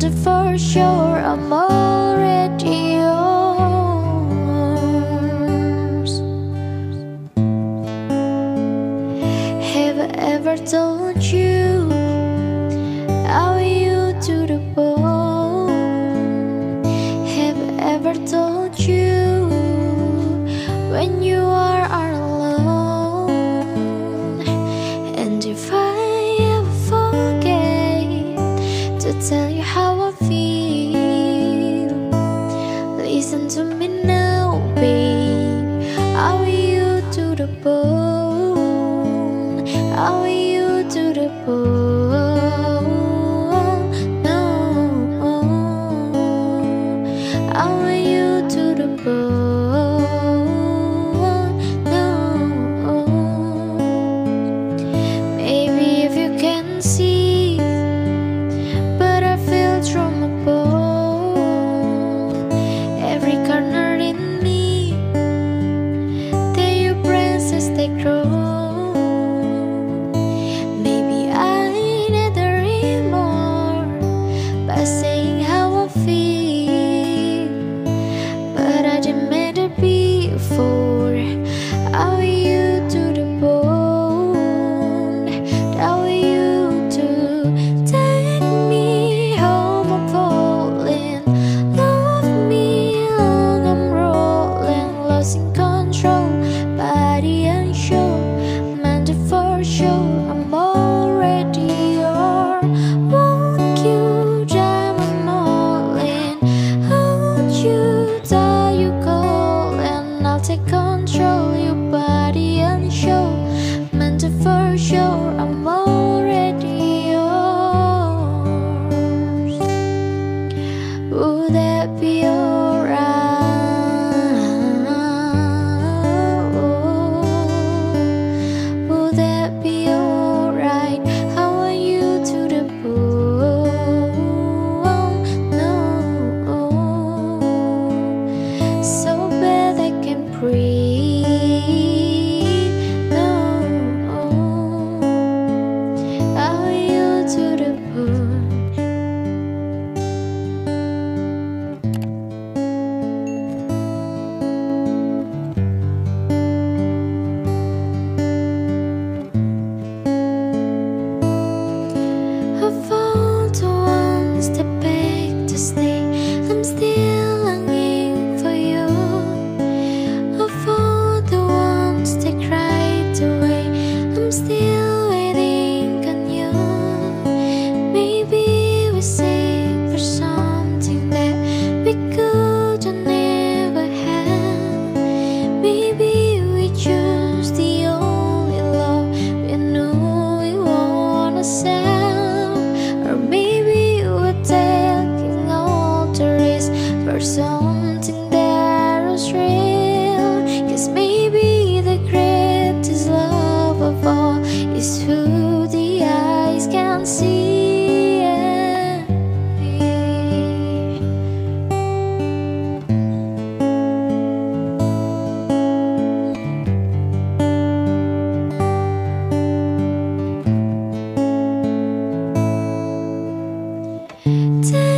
to for sure I'm already yours. Have I ever told you how you to the bone? Have I ever told you when you are alone? And if I ever forget to tell you how I feel, listen to me now, babe. How are you to the bone? How are you to the bone? No. How are you to the bone? No. Maybe if you can see, but I feel through my bone. Every corner in me, that your branches they grow. Maybe I need a more by saying how I feel, but I demand it before. How are you to the bone? How are you to take me home? I'm falling. Love me long, I'm rolling, losing control, body and soul, meant for sure I'm already yours. Won't you diamond all in? Won't you die you call, and I'll take control your body and soul, meant for sure I'm already yours. Would that be alright? Would that be alright? How are you to the bone? No. So bad I can breathe. No. How are you to the bone? I found the ones that beg to stay. I'm still longing for you. I found the ones that cried away. I'm still waiting on you. Maybe we save for something that we could never have. Maybe we choose the only love we knew we wanna sell. Or maybe we're taking all the risk for something that was real. 'Cause maybe the greatest love of all is who the eyes can see. Take